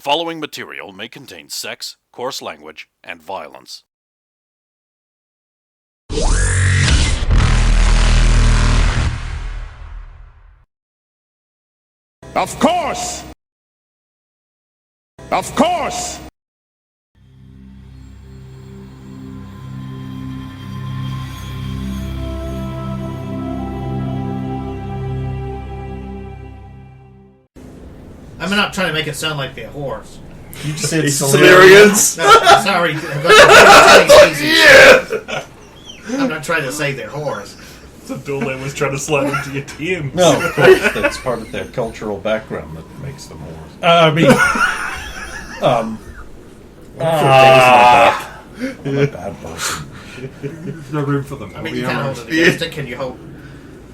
following material may contain sex, coarse language, and violence. Of course! Of course! I'm not trying to make it sound like they're whores. You just said Sumerians? No, sorry. Yeah! I'm not trying to say they're whores. So Dole was trying to slide into your DMs. No, of course, that's part of their cultural background that makes them whores. I'm a bad person. There's no room for them. I mean, you can't hold it against it, can you hope?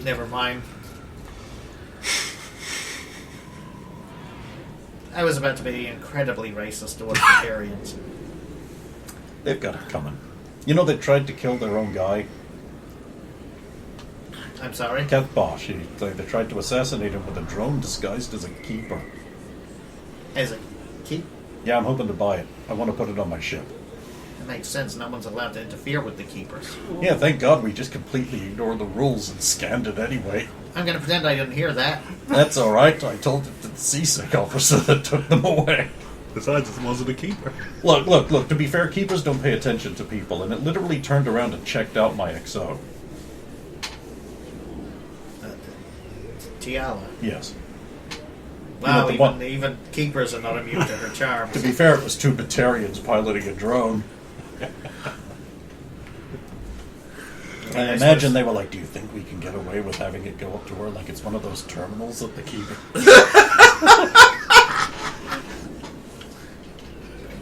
Never mind. I was about to be incredibly racist towards vegetarians. They've got it coming. You know, they tried to kill their own guy. I'm sorry? Keth Bosch. They tried to assassinate him with a drone disguised as a keeper. As a keep? Yeah, I'm hoping to buy it. I want to put it on my ship. It makes sense. No one's allowed to interfere with the keepers. Yeah, thank God we just completely ignored the rules and scanned it anyway. I'm going to pretend I didn't hear that. That's alright. I told it to the CSEC officer that took them away. Besides, it wasn't a keeper. Look, to be fair, keepers don't pay attention to people, and it literally turned around and checked out my XO. Tiala. Yes. Wow, You know, even keepers are not immune to her charms. To be fair, it was two Batarians piloting a drone. I imagine they were like, do you think we can get away with having it go up to her like it's one of those terminals that they keep?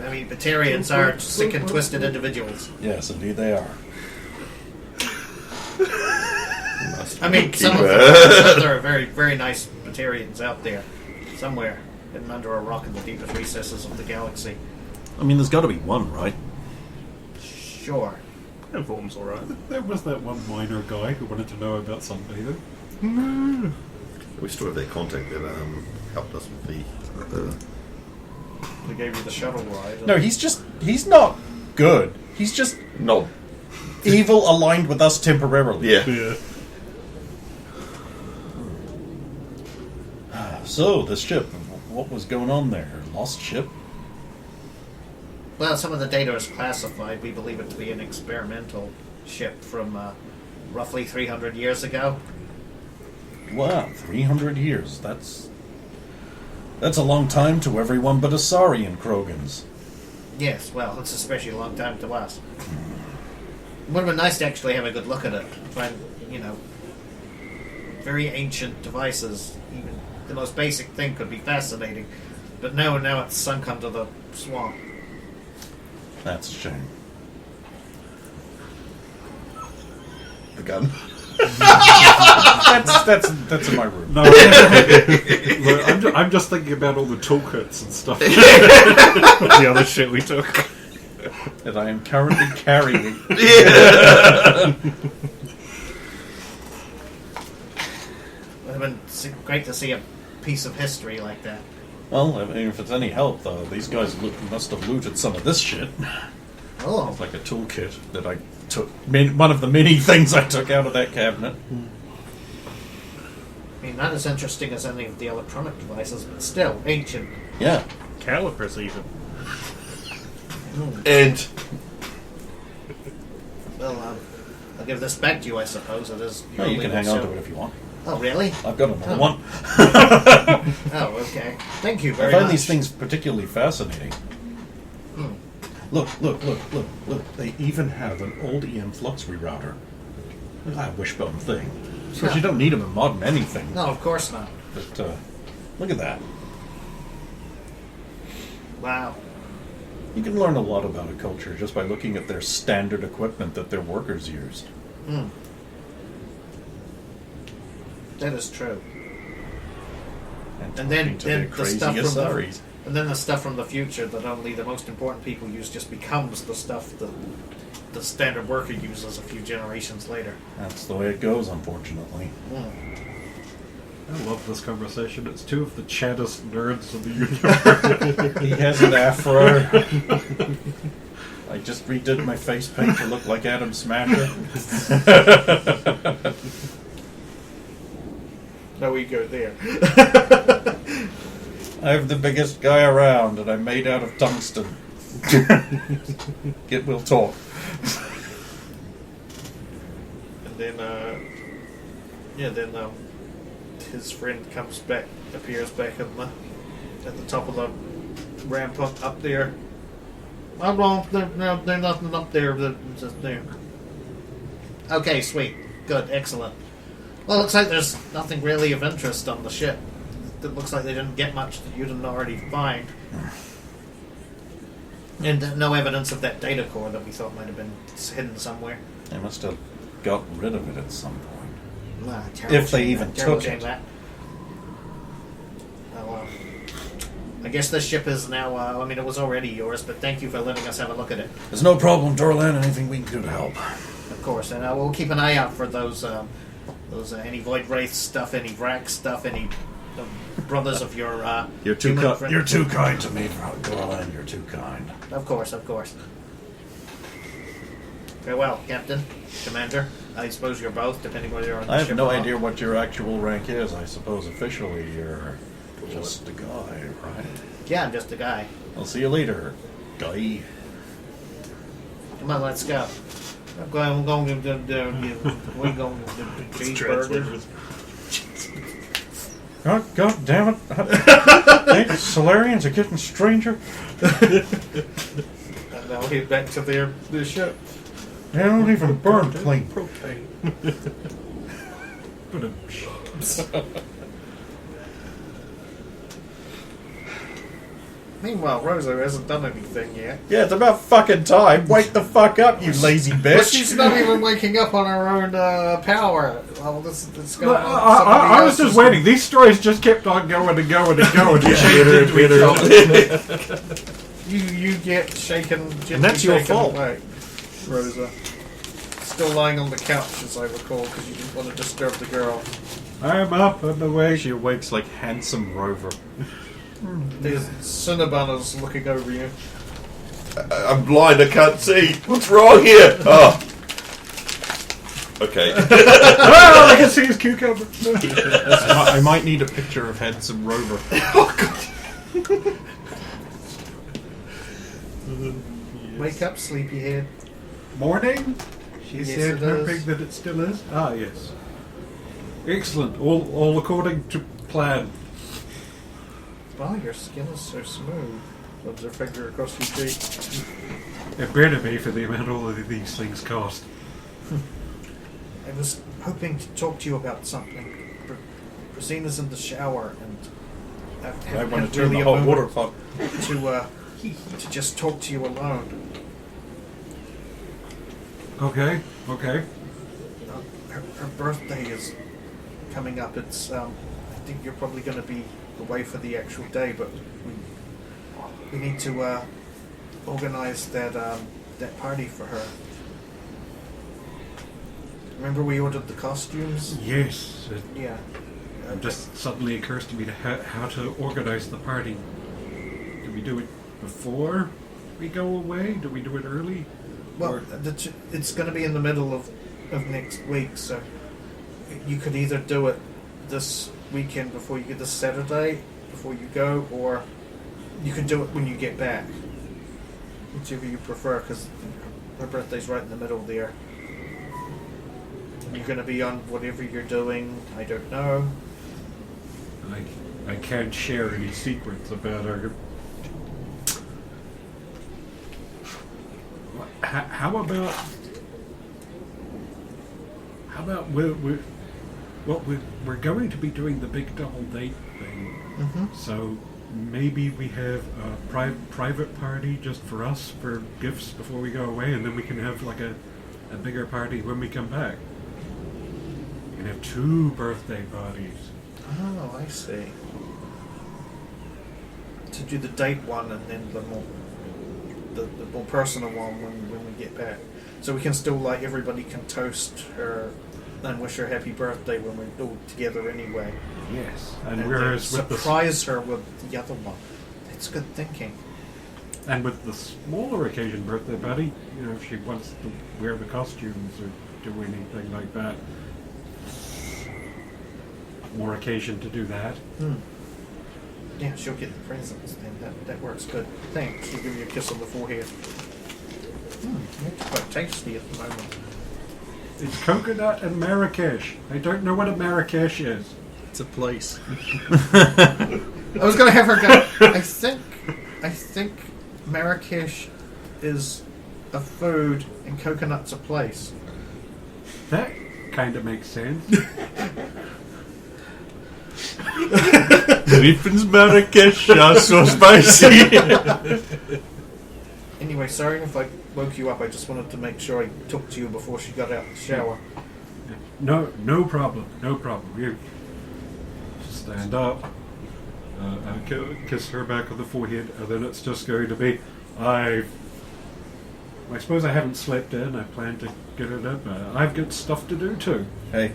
I mean, Batarians are sick and twisted individuals. Yes, indeed they are. I mean, some of them there are very, very nice Batarians out there. Somewhere, hidden under a rock in the deepest recesses of the galaxy. I mean, there's got to be one, right? Sure. That form's alright. There was that one miner guy who wanted to know about sunbathing. We still have their contact that helped us with the... They gave you the shuttle ride. No, he's not good. He's just No. evil aligned with us temporarily. Yeah. So, this ship, what was going on there? Lost ship? Well, some of the data is classified. We believe it to be an experimental ship from roughly 300 years ago. Wow, 300 years. That's a long time to everyone but Asari and Krogans. Yes, well, it's especially a long time to us. It would have been nice to actually have a good look at it. Find, very ancient devices. Even the most basic thing could be fascinating. But now it's sunk under the swamp. That's a shame. The gun. That's in my room. No, look, I'm just thinking about all the toolkits and stuff. The other shit we took. That I am currently carrying. Yeah. It would have been great to see a piece of history like that. Well, I mean, if it's any help, though, these guys must have looted some of this shit. Oh. It's like a toolkit that I took. One of the many things I took out of that cabinet. I mean, not as interesting as any of the electronic devices, but still ancient. Yeah. Calipers, even. And... Well, I'll give this back to you, I suppose. It is. No, you can hang on to show. it if you want. Oh, really? I've got another one. Oh, okay. Thank you very I find much. these things particularly fascinating. Look. They even have an old EM flux rerouter. Look at that wishbone thing. Of course, you don't need them in modern anything. No, of course not. But, look at that. Wow. You can learn a lot about a culture just by looking at their standard equipment that their workers used. That is true. And And then talking to their the crazy stuff from Asaris. and then the stuff from the future that only the most important people use just becomes the stuff that the standard worker uses a few generations later. That's the way it goes, unfortunately. I love this conversation. It's two of the chattest nerds of the universe. He has an afro. I just redid my face paint to look like Adam Smasher. No ego there. I'm the biggest guy around, and I'm made out of tungsten. We'll talk. And then, his friend appears back at the top of the ramp up there. Oh, well, there's nothing up there. There's just there. Okay, sweet. Good, excellent. Well, looks like there's nothing really of interest on the ship. It looks like they didn't get much that you didn't already find. And no evidence of that data core that we thought might have been hidden somewhere. They must have got rid of it at some point. If they even took it. That. I guess this ship is now, it was already yours, but thank you for letting us have a look at it. There's no problem, Dorlan. Anything we can do to help. Of course, and we'll keep an eye out for those any Void Wraith stuff, any Vrac stuff, any brothers of your... You're too kind to me, Dorlan. You're too kind. Of course. Farewell, Captain, Commander. I suppose you're both, depending whether you're on the I ship have no or not. idea what your actual rank is. I suppose officially you're just a guy, right? Yeah, I'm just a guy. I'll see you later, guy. Come on, let's go. We're going to cheeseburgers. God damn it. Solarians are getting stranger. And now we'll head back to their ship. They don't even burn clean. Propane. Meanwhile, Rosa hasn't done anything yet. Yeah, it's about fucking time. Wake the fuck up, you lazy But bitch. she's not even waking up on her own power. Well, this going on. I was just waiting. These stories just kept on going and going and going. You get shaken. And that's your shaken fault. away, Rosa. Still lying on the couch, as I recall, because you didn't want to disturb the girl. I'm up and away. She awakes like handsome Rover. There's Cinnabonner's looking over you. I'm blind, I can't see. What's wrong here? Oh. Okay. I can see his cucumber. I might need a picture of handsome Rover. Wake up, sleepyhead. Morning? She Yes, said, it is. hoping that it still is. Ah, yes. Excellent. All according to plan. Wow, your skin is so smooth. Rubs her finger across your cheek. It better be for the amount all of these things cost. I was hoping to talk to you about something. Rosina's in the shower, and I haven't want had to turn really the a hot water moment pot. to just talk to you alone. Okay. Her birthday is coming up. It's I think you're probably going to be away for the actual day, but we need to organize that party for her. Remember we ordered the costumes? Yes. Yeah. It just suddenly occurs to me how to organize the party. Do we do it before we go away? Do we do it early? Well, it's going to be in the middle of next week, so you could either do it this weekend before you get this Saturday, before you go, or you can do it when you get back. Whichever you prefer, because her birthday's right in the middle there. You're going to be on whatever you're doing, I don't know. I can't share any secrets about our... How about we're going to be doing the big double date thing, so maybe we have a private party just for us for gifts before we go away, and then we can have like a bigger party when we come back. We can have 2 birthday parties. Oh, I see. To do the date one and then the more personal one when we get back. So we can still, like, everybody can toast her and wish her happy birthday when we're all together anyway. Yes. And And then whereas with the surprise her with the other one. That's good thinking. and with the smaller occasion birthday party, you know, if she wants to wear the costumes or do anything like that, more occasion to do that. Yeah, she'll get the presents then. That works good. Thanks. She'll give you a kiss on the forehead. It's quite tasty at the moment. It's coconut and Marrakesh. I don't know what a Marrakesh is. It's a place. I was going to have her go. I think Marrakesh is a food and coconut's a place. That kind of makes sense. Everything's Marrakesh, so spicy. Anyway, sorry if I woke you up. I just wanted to make sure I talked to you before she got out of the shower. No problem. No problem. You stand up, kiss her back on the forehead, and then it's just going to be, I suppose I haven't slept in. I plan to get it in. I've got stuff to do too. Hey.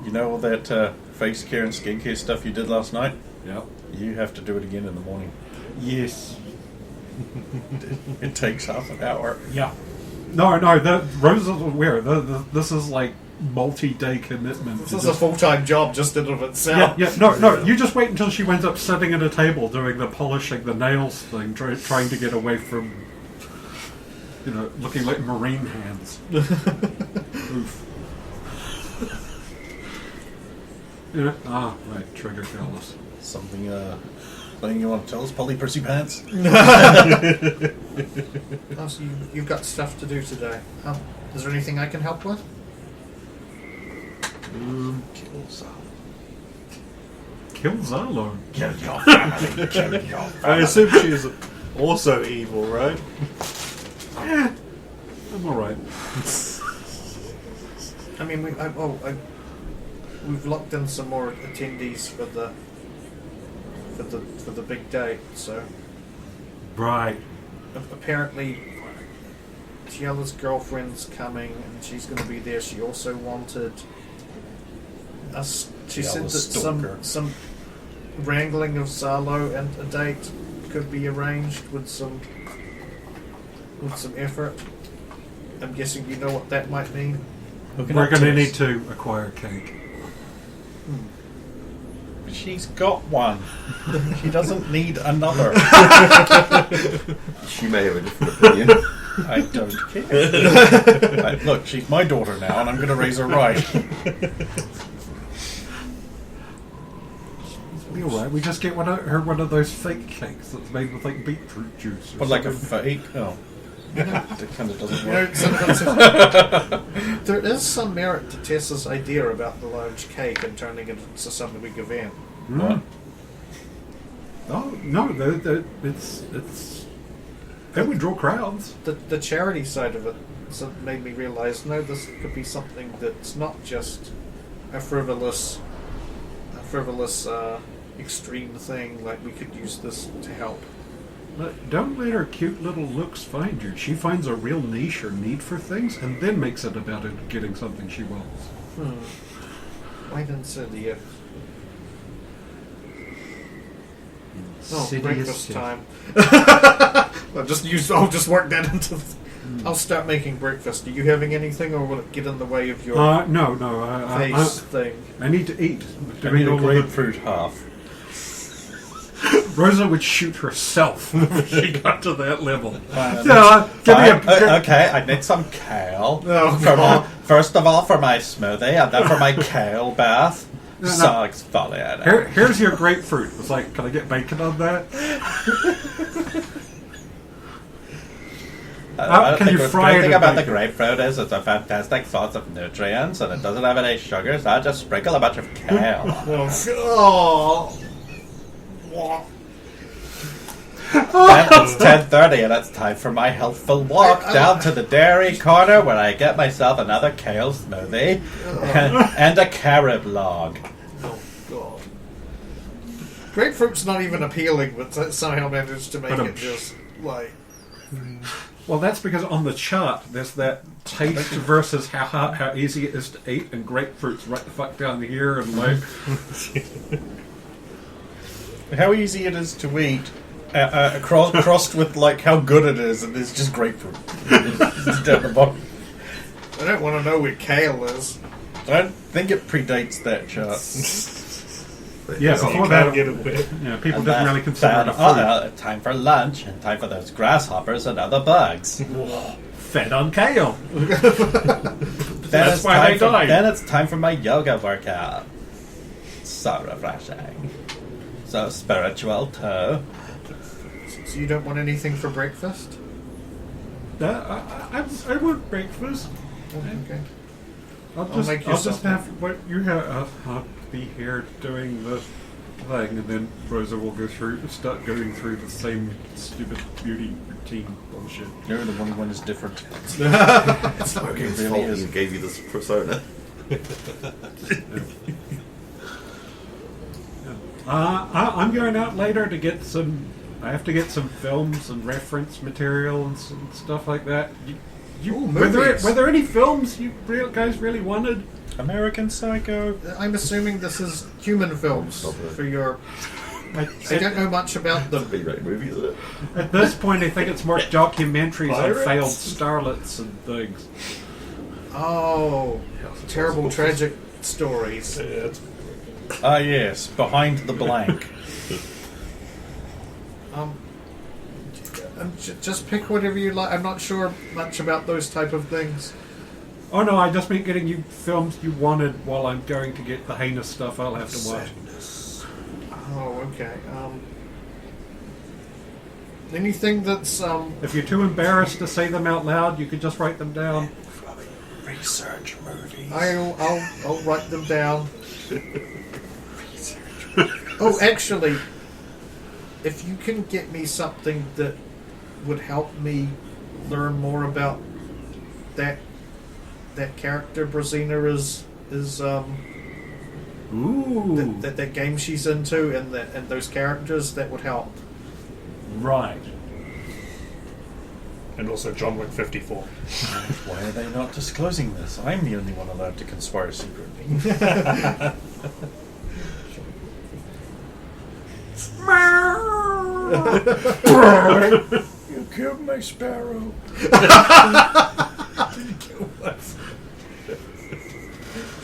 You know all that face care and skincare stuff you did last night? Yeah. You have to do it again in the morning. Yes. It takes half an hour. Yeah. No. Rose is aware. This is like multi-day commitment. This is a full-time job just in of itself. Yeah. No. You just wait until she winds up sitting at a table doing the polishing the nails thing, trying to get away from, you know, looking like marine hands. Oof. Yeah. Right. Trigger callus. Something you want to tell us, Polly Prissy Pants? Oh, so you've got stuff to do today. Is there anything I can help with? Kill Zalo. Kill your family, kill your family. I assume she's also evil, right? Yeah. I'm alright. I mean, we've locked in some more attendees for the big date. So Right. apparently, Tiela's girlfriend's coming, and she's going to be there. She also wanted us. She said that Tiela's stalker. some wrangling of Zalo and a date could be arranged with some effort. I'm guessing you know what that might mean. We're going to need to acquire cake. She's got one. She doesn't need another. She may have a different opinion. I don't care. Look, she's my daughter now, and I'm going to raise her right. Be alright. We just get her one of those fake cakes that's made with like beetroot juice. Or But like a something. fake? Oh. It kind of doesn't You know, work. sometimes there is some merit to Tessa's idea about the large cake and turning it into some big event. What? Oh no, it's that would draw crowds. The charity side of it made me realize, no, this could be something that's not just a frivolous extreme thing. Like, we could use this to help. But don't let her cute little looks find you. She finds a real niche or need for things, and then makes it about it getting something she wants. Wait and see if. Oh, Sidious breakfast shit. time. I'll just work that into. I'll start making breakfast. Are you having anything, or will it get in the way of your No. face thing? I need to eat. I need a grapefruit half. Rosa would shoot herself if she got to that level. Give me okay, I need some kale. First of all, for my smoothie, and then for my kale bath. No. So exfoliating. Here's your grapefruit. It's like, can I get bacon on that? Can you fry The it thing in about the bacon? grapefruit is it's a fantastic source of nutrients, and it doesn't have any sugar, so I just sprinkle a bunch of kale on it. Then it's 10:30 and it's time for my healthful walk down to the dairy corner where I get myself another kale smoothie and a carob log. Oh God! Grapefruit's not even appealing, but somehow managed to make it just like. Well, that's because on the chart there's that taste versus how easy it is to eat, and grapefruit's right the fuck down here, and like How easy it is to eat, crossed with like how good it is, and it's just grapefruit. It's down the bottom. I don't want to know where kale is. I don't think it predates that chart. yeah, So before you that, can't get away. yeah, people And didn't really consider it a food. time for lunch, and time for those grasshoppers and other bugs. Fed on kale. Then That's why they died. Then it's time for my yoga workout. So refreshing. So spiritual too. So you don't want anything for breakfast? I want breakfast. Oh, okay. I'll make you just something. have what you have. I'll be here doing the thing, and then Rosa will start going through the same stupid beauty routine bullshit. You're the only one who's different. It's Smoking's really fault is. he gave you this persona. I'm going out later to get some. I have to get some films and reference material and stuff like that. Ooh, were movies. there any films you guys really wanted? American Psycho. I'm assuming this is human films for your... I don't know much about them. B-rate movie, is it? At this point, I think it's more documentaries on Pirates? failed starlets and things. Oh, terrible, tragic stories. Yeah, it's Ah, yes, Behind the Blank. Just pick whatever you like. I'm not sure much about those type of things. Oh no, I just mean getting you films you wanted while I'm going to get the heinous stuff I'll have to watch. Oh, okay. Anything that's If you're too embarrassed to say them out loud, you could just write them down. Research movies. I'll write them down. Oh, actually, if you can get me something that would help me learn more about that character Brazina is Ooh, that game she's into and those characters, that would help. right. and also John Wick 54. Why are they not disclosing this? I'm the only one allowed to conspire secretly. You killed my sparrow.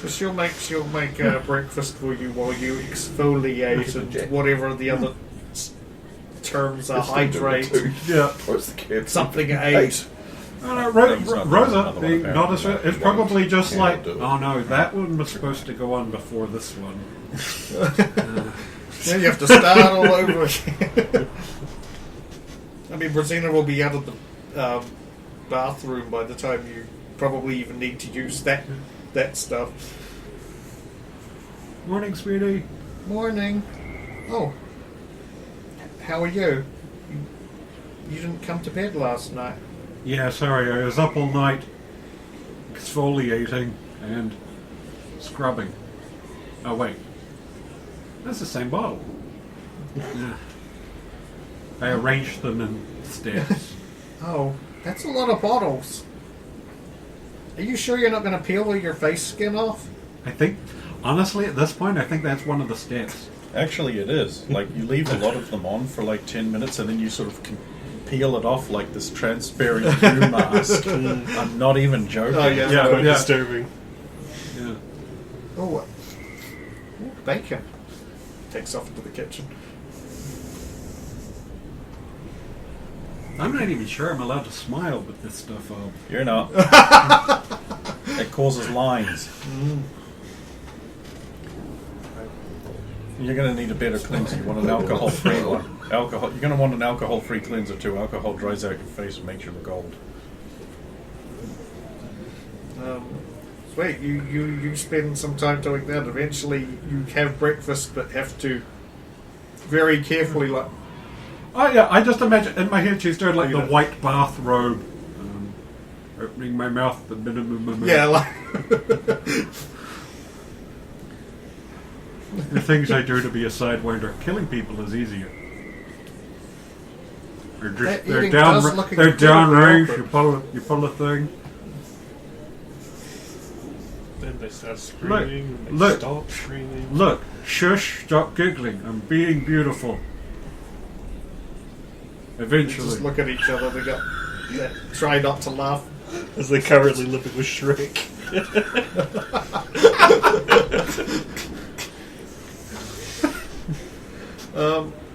So she'll make breakfast for you while you exfoliate and whatever the other terms are. Hydrate. Yeah. What's the kid? Something at 8. Rosa, being not as it's probably just Yeah, like, do it. oh no, that one was supposed to go on before this one. Then you have to start all over again. I mean, Brazina will be out of the bathroom by the time you probably even need to use that stuff. Morning, sweetie. Morning. Oh. How are you? You didn't come to bed last night. Yeah, sorry, I was up all night exfoliating and scrubbing. Oh wait, that's the same bottle. Yeah. I arranged them in steps. Oh, that's a lot of bottles. Are you sure you're not going to peel all your face skin off? I think, honestly, at this point, I think that's one of the steps. Actually, it is. Like, you leave a lot of them on for like 10 minutes and then you sort of can peel it off like this transparent goo mask. I'm not even joking. Oh, yeah. Yeah, quite yeah. disturbing. Yeah. Oh, bacon. Takes off into the kitchen. I'm not even sure I'm allowed to smile with this stuff on. You're not. It causes lines. You're going to need a better cleanser. You want an alcohol-free one. You're going to want an alcohol-free cleanser too. Alcohol dries out your face and makes you look old. Wait, you spend some time doing that. Eventually, you have breakfast, but have to very carefully, like. Oh yeah, I just imagine in my head she's doing like the white bathrobe, opening my mouth the minimum amount. Yeah, like. The things I do to be a sidewinder. Killing people is easier. They're That just they're eating down does look they're incredibly downrange. awkward. You pull a thing. Then they start screaming. And they look. stop screaming. Look, shush, stop giggling. I'm being beautiful. They Eventually. just look at each other. They go, try not to laugh. As they currently living with Shrek.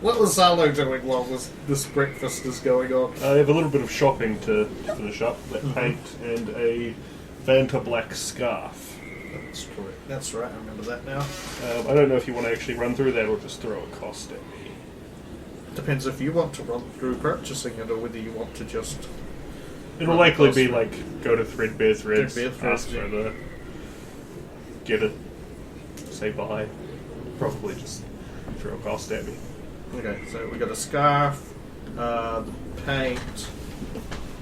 What was Zalo doing while this breakfast is going on? I have a little bit of shopping to finish up. That paint and a Vanta black scarf. That's correct. That's right. I remember that now. I don't know if you want to actually run through that or just throw a cost at me. Depends if you want to run through purchasing it or whether you want to just. It'll run likely cost be through. like go to Threadbare Threads, Threadbare Threads, ask yeah. for the get it, say bye. Probably just throw a cost at me. Okay, so we got a scarf, the paint,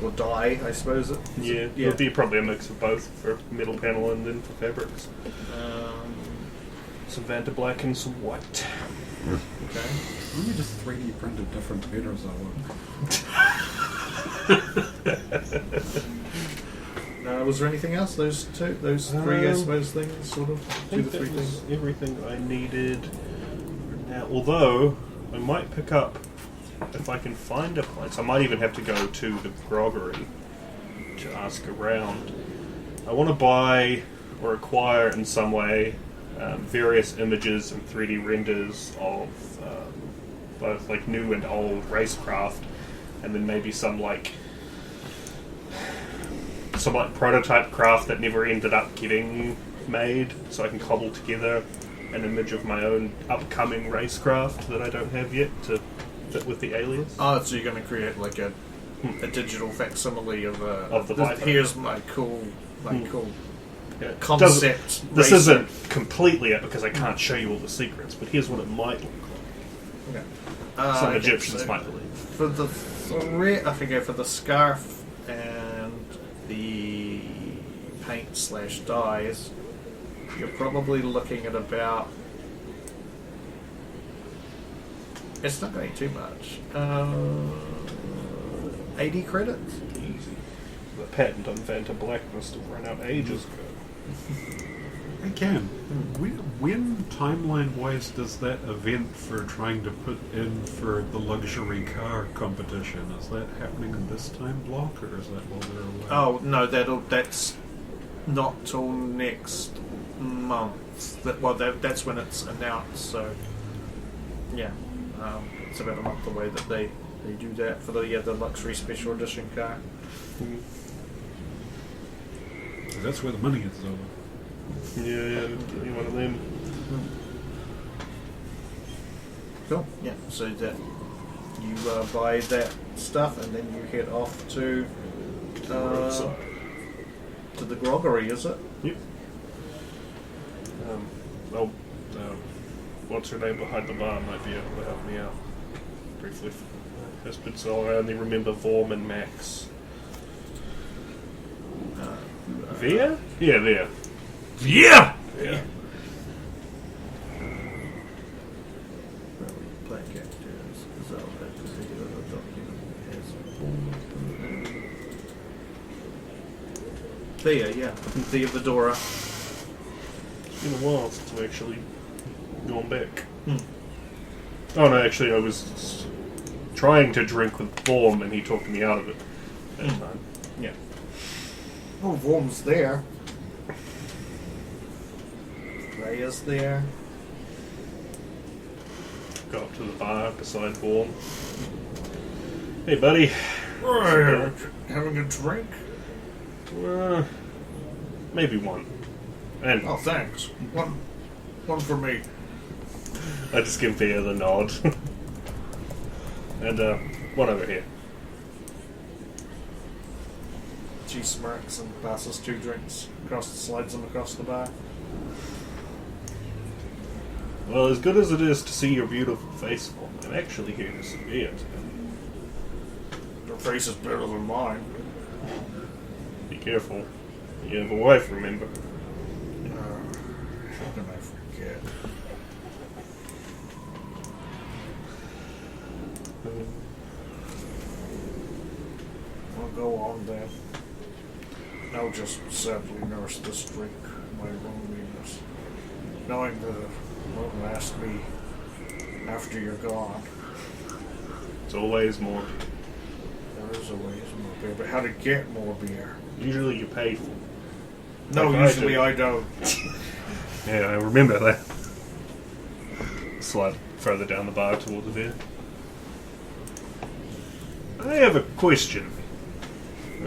or dye, I suppose. Yeah, yeah. it'll be probably a mix of both for middle panel and then for fabrics. Some Vanta black and some white. Okay. Let me just 3D print a different Peter Uh, Was there anything else? Those three, I suppose, things, sort of. I Two think to three that was things. everything I needed for now. Although I might pick up if I can find a place. I might even have to go to the groggery to ask around. I want to buy or acquire in some way various images and 3D renders of both like new and old racecraft, and then maybe some like prototype craft that never ended up getting made, so I can cobble together an image of my own upcoming racecraft that I don't have yet to fit with the alias. Oh, so you're going to create like a digital facsimile of Of the Viper. Here's my cool, Yeah. concept. This racer. isn't completely it because I can't show you all the secrets, but here's what it might look like. Okay. Some Okay, Egyptians so might believe. For the I think for the scarf and the paint / dyes, you're probably looking at about. It's not going to be too much. 80 credits. Easy. The patent on Vanta Black must have run out ages ago. Again, when timeline-wise does that event for trying to put in for the luxury car competition, is that happening in this time block, or is that while they're away? Oh no, that's not till next month. That's when it's announced. So yeah, it's about a month away that they do that for the luxury special edition car. That's where the money is, though. Yeah, give me one of them. Cool. Yeah. So that you buy that stuff and then you head off to the groggery, is it? Yep. What's her name behind the bar might be able to help me out briefly. So I only remember Vorm and Max. Via? Yeah, Via. Yeah. Yeah. Black actors. Zelda, particular document. Thea, yeah. Thea Vidora. It's been a while since I've actually gone back. Oh no, actually I was trying to drink with Vorm and he talked me out of it that time. Yeah. Oh, Vorm's there. Rhea's there. Go up to the bar beside Vorm. Hey buddy. Having a drink? Maybe one. And Oh, thanks. One for me. I just give Thea the nod. And one over here. She smirks and passes 2 drinks slides them across the bar. Well, as good as it is to see your beautiful face, Vorm, I'm actually here to see it. Your face is better than mine. Be careful. You have a wife, remember? How can I forget? I'll go on then. I'll just sadly nurse this drink, my loneliness. Knowing that it won't last me after you're gone. It's always more. There is always more beer, but how to get more beer? Usually you pay for. No, Like I usually do. I don't. Yeah, I remember that. Slide further down the bar towards the beer. I have a question.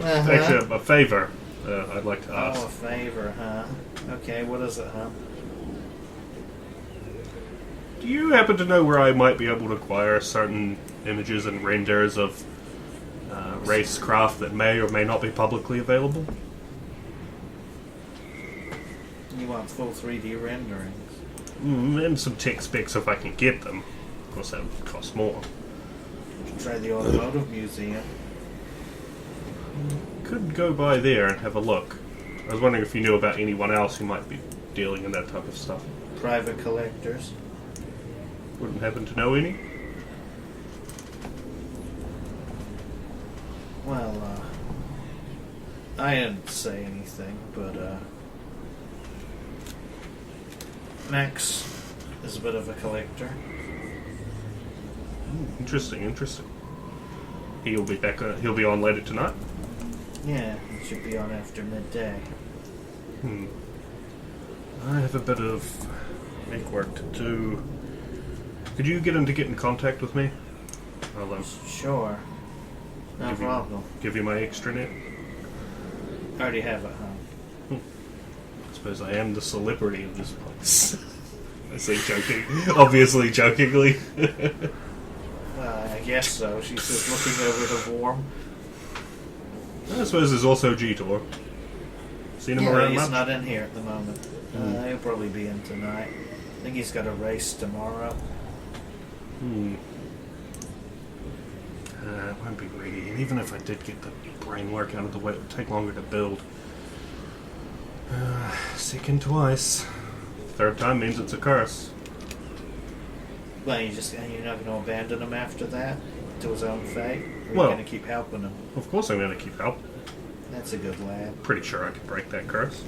Actually, a favor I'd like to ask. Oh, a favor, huh? Okay, what is it, huh? Do you happen to know where I might be able to acquire certain images and renders of racecraft that may or may not be publicly available? You want full 3D renderings? And some tech specs if I can get them. Of course, that would cost more. Try the automotive museum. Could go by there and have a look. I was wondering if you knew about anyone else who might be dealing in that type of stuff. Private collectors. Wouldn't happen to know any? Well, I didn't say anything, but Max is a bit of a collector. Interesting, interesting. He'll be back. He'll be on later tonight. Yeah, it should be on after midday. I have a bit of make-work to do. Could you get him to get in contact with me? I'll Sure. No Give you- problem. give you my extranet. I already have it, huh? I suppose I am the celebrity of this place. I say joking, obviously jokingly. Well, I guess so. She's just looking over the warm. I suppose there's also G-Tor. Seen him Yeah, around he's much? not in here at the moment. He'll probably be in tonight. I think he's got a race tomorrow. It won't be ready. And even if I did get the brain work out of the way, it would take longer to build. Second twice. Third time means it's a curse. Well, you're not going to abandon him after that to his own fate. Or Well- you're going to keep helping him. Of course I'm going to keep help. That's a good lad. Pretty sure I could break that curse.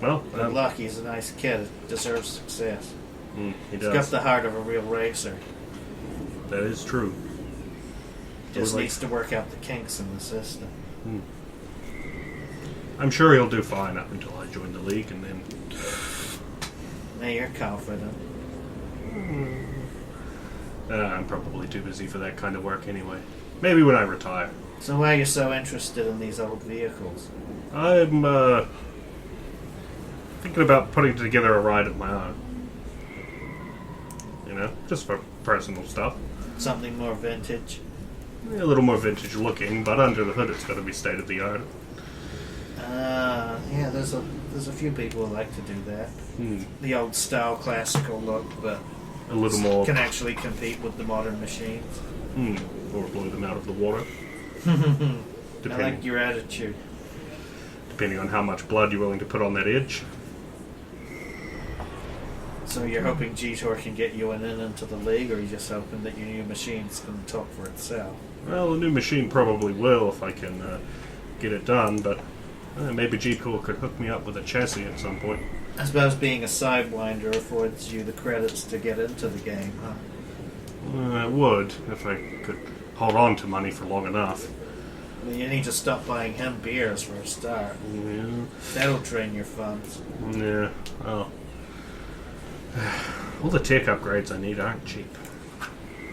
Well, Good luck. He's a nice kid. Deserves success. he He's does. got the heart of a real racer. That is true. Just Would like- needs to work out the kinks in the system. I'm sure he'll do fine up until I join the league, and then Now you're confident. I'm probably too busy for that kind of work anyway. Maybe when I retire. So why are you so interested in these old vehicles? I'm thinking about putting together a ride of my own. You know, just for personal stuff. Something more vintage? A little more vintage looking, but under the hood it's got to be state of the art. Yeah, there's a few people who like to do that. The old style classical look, but A little more, can actually compete with the modern machines. or blow them out of the water. I Depending, like your attitude. depending on how much blood you're willing to put on that edge. So you're hoping G-Tor can get you in into the league, or are you just hoping that your new machine's going to talk for itself? Well, the new machine probably will if I can get it done, but maybe G-Core could hook me up with a chassis at some point. I suppose being a Sidewinder affords you the credits to get into the game, huh? I would, if I could hold on to money for long enough. Well, you need to stop buying him beers for a start. Yeah, That'll drain your funds. yeah, well. All the tech upgrades I need aren't cheap.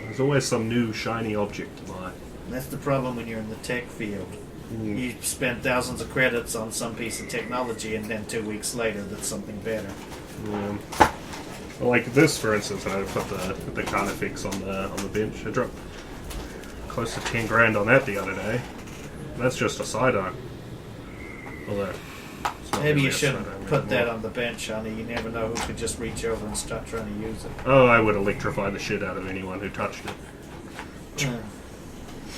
There's always some new shiny object to buy. That's the problem when you're in the tech field. You spend thousands of credits on some piece of technology, and then 2 weeks later, that's something better. Well, like this, for instance, I put the Carnifex on the bench. I dropped close to 10 grand on that the other day. That's just a sidearm. Although it's not Maybe really you a shouldn't sidearm put that anymore. on the bench, honey. You never know who could just reach over and start trying to use it. Oh, I would electrify the shit out of anyone who touched it.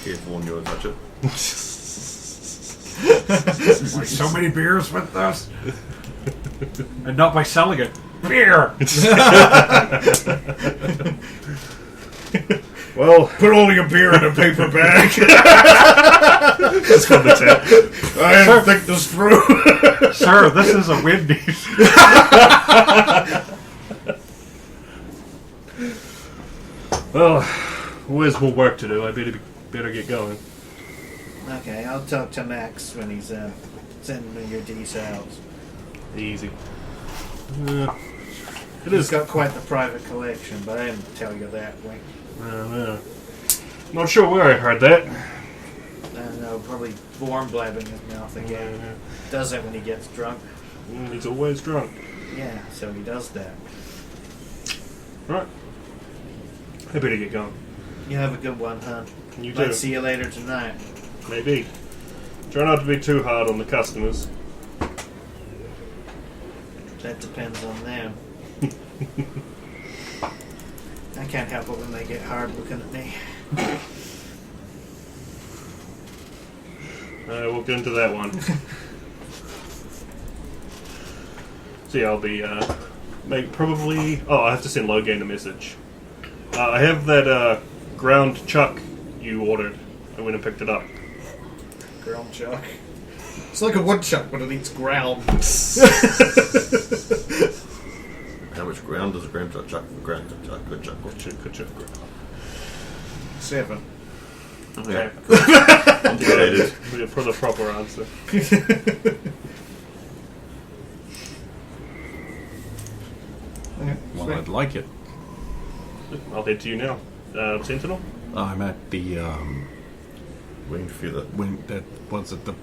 Careful when you touch it. Like so many beers with us, and not by selling it. Beer. Well, Put all your beer in a paper bag. that's from the tap. I have to think this through. Sir, this is a Wendy's. Well, always more work to do. I better get going. Okay, I'll talk to Max when he's sending me your details. Easy. It He's is. got quite the private collection, but I didn't tell you that. Not sure where I heard that. I don't know, probably Vorm blabbing his mouth again. Does that when he gets drunk. He's always drunk. Yeah, so he does that. Right. I better get going. You have a good one, huh? You Might too. see you later tonight. Maybe. Try not to be too hard on the customers. That depends on them. I can't help it when they get hard looking at me. I won't get into that one. See, I'll be probably. Oh, I have to send Logan a message. I have that ground chuck you ordered. I went and picked it up. Ground chuck. It's like a woodchuck, but it eats ground. How much ground does a ground chuck? Ground chuck, good chuck. Good. 7. Okay. Complicated. For the proper answer. Well, I'd like it. I'll head to you now. Sentinel? I'm at the Winged feather. that was it the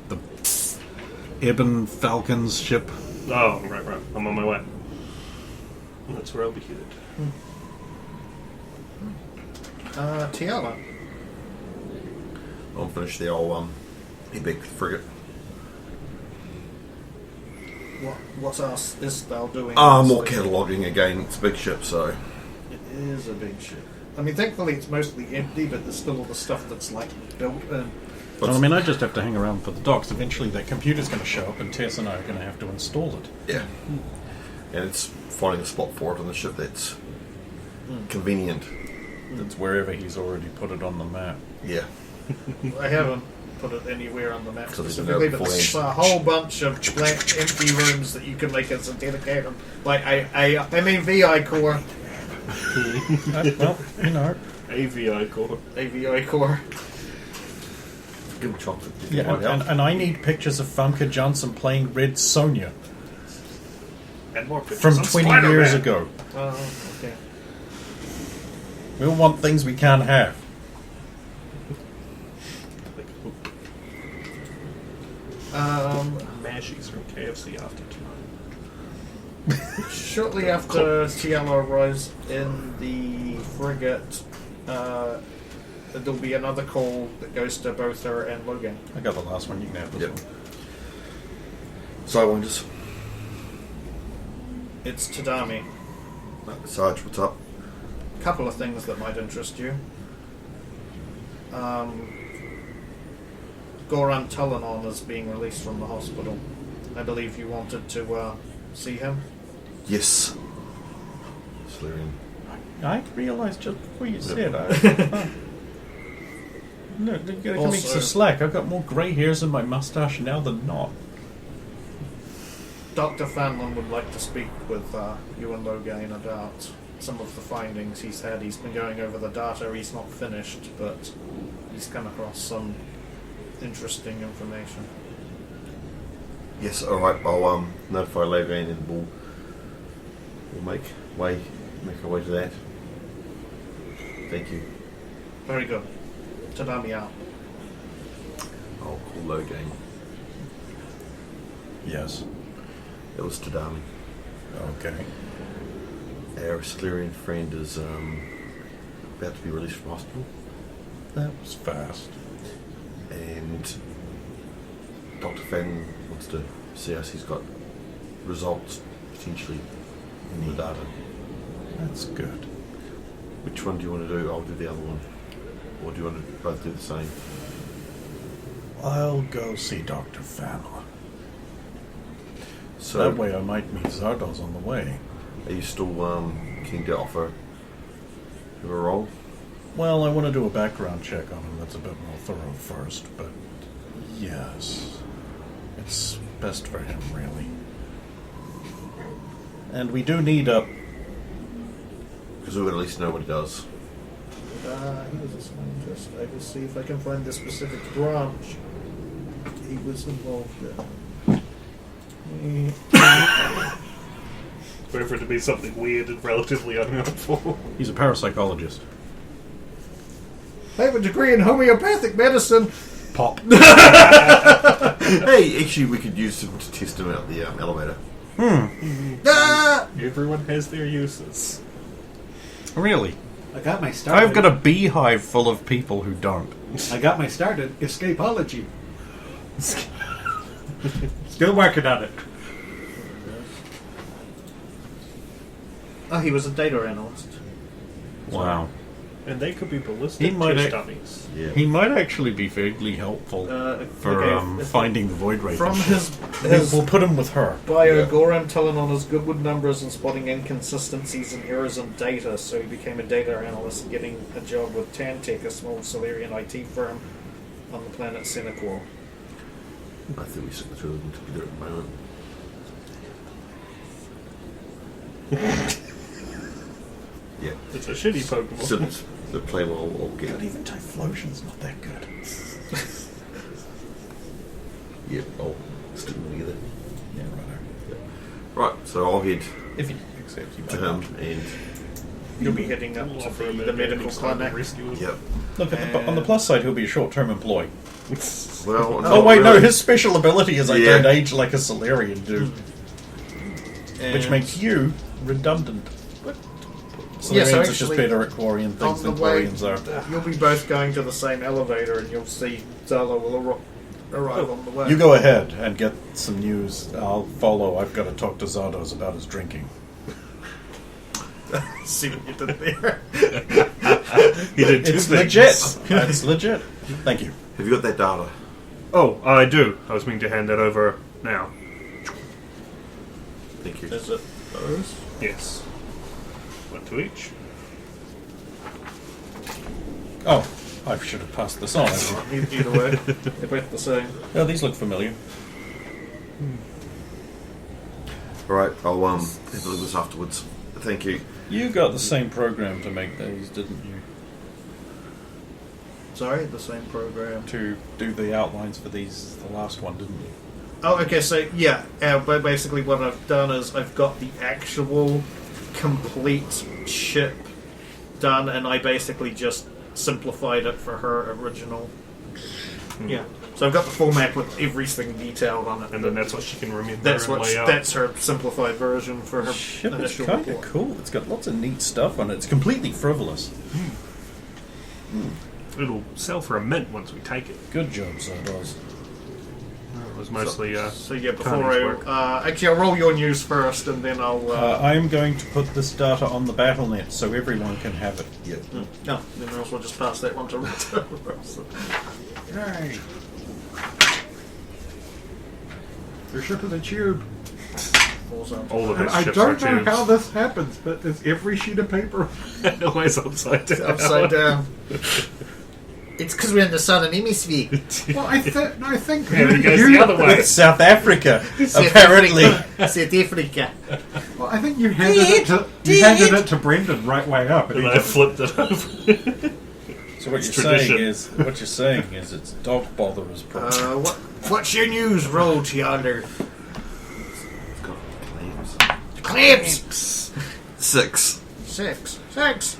Ebon Falcon's ship. Oh, right. I'm on my way. That's where I'll be headed. Tiala. I'll finish the old big frigate. What else is thou doing? More cataloguing again. It's a big ship, so It is a big ship. I mean, thankfully it's mostly empty, but there's still all the stuff that's like built in. Well, I mean, I just have to hang around for the docks. Eventually, that computer's going to show up, and Tess and I are going to have to install it. yeah. And it's finding a spot for it on the ship that's convenient. It's wherever he's already put it on the map. Yeah. I haven't put it anywhere on the map So there's specifically, no but there's point. a whole bunch of blank, empty rooms that you can make as a dedicated. Like I mean, VI core, Well, you know. AVI core. AVI core. Give him chocolate. Yeah, and I need pictures of Famke Johnson playing Red Sonja And more pictures from of 20 Spider-Man. years ago. Oh, okay. We all want things we can't have. Mashies from KFC after tonight. Shortly after Tiala arrives in the frigate, there'll be another call that goes to both her and Logan. I got the last one. You can have this Yep. one. Sidewinders. It's Tadami. Sarge, what's up? Couple of things that might interest you. Goran Tulenon is being released from the hospital. I believe you wanted to see him. Yes. Slurian. I realised just before you said no, you're giving me Also- some slack. I've got more grey hairs in my moustache now than not. Dr. Fanlon would like to speak with you and Logan about some of the findings he's had. He's been going over the data. He's not finished, but he's come across some interesting information. Yes, alright, I'll notify Logan and we'll make our way to that. Thank you. Very good. Tadami out. I'll call Logan. Yes. It was Tadami. Okay. Our Slurian friend is about to be released from hospital, That was fast. and Dr. Fenn wants to see us. He's got results potentially in the data. That's good. Which one do you want to do? I'll do the other one. Or do you want to both do the same? I'll go see Dr. Fandler. So, That way I might meet Zardoz on the way. are you still keen to offer him a role? Well, I want to do a background check on him that's a bit more thorough first, but yes. It's best for him, really. And we do need a... Because we would at least know what he does. He was a scientist. I will see if I can find the specific branch he was involved in. Wait for it to be something weird and relatively unhelpful. He's a parapsychologist. I have a degree in homeopathic medicine. Pop. Hey, actually, we could use him to test him out the elevator. Everyone has their uses. Really? I got my start. I've got a beehive full of people who don't. I got my start in escapology. Still working on it. Oh, he was a data analyst. Wow. And they could be ballistic He might test act- dummies. Yeah. He might actually be vaguely helpful for okay, finding the void rate. From his We'll put him with her. bio, Goran telling on his Goodwood numbers and spotting inconsistencies and errors in data, so he became a data analyst, getting a job with Tantec, a small Solarian IT firm on the planet Senecor. I think we stick the two of them together at the moment. Yeah. It's a shitty Pokemon. So the play will get God, even Typhlosion's not that good. Yeah, I'll stick them together. Yeah, right. Right, so I'll head If you accept you to him and You'll be heading up to the medical clinic. yep. Look, on the plus side, he'll be a short-term employee. Well, Oh, wait, no, his special ability is I don't age like a Solarian do, which And makes you redundant. Yes, Solarians are just actually, better at Quarian things on the than way, Quarians are. you'll be both going to the same elevator, and you'll see Zala will arrive on the way. You go ahead and get some news. I'll follow. I've got to talk to Zardos about his drinking. See what you did there. He did two It's things. legit. It's legit. Thank you. Have you got that data? Oh, I do. I was meaning to hand that over now. Thank you. Is it those? Yes. One to each. Oh, I should have passed this on. Either way, they're both the same. Oh, these look familiar. Alright, I'll have a look at this afterwards. Thank you. You got the same program to make these, didn't you? Sorry, the same program. To do the outlines for these, the last one, didn't you? Oh, okay, so yeah, but basically what I've done is I've got the actual complete ship done, and I basically just simplified it for her original. Yeah. So I've got the format with everything detailed on it. And then that's what she can remember That's and what lay out. that's her simplified version for her Ship is initial kind of report. cool. It's got lots of neat stuff on it. It's completely frivolous. It'll sell for a mint once we take it. Good job, Zardos. It was mostly So yeah, before Connie's work. actually I'll roll your news first, and then I'll. I'm going to put this data on the BattleNet so everyone can have it. Yep. No, then I'll also just pass that one to Rita. Yay. Your ship is a tube. all of And his I ships don't are know tubes. how this happens, but is every sheet of paper Always upside down. Upside down. It's because we're in the southern hemisphere. Well, I think Yeah, he goes the other way. It's South Africa, apparently. South Africa. Well, I think you handed it to Brendan right way up, and And he I just, flipped it over. So what It's you're tradition. saying is it's dog botherers problem. What's your news, Roach yonder? It's got claims. Clamps. 6. Six.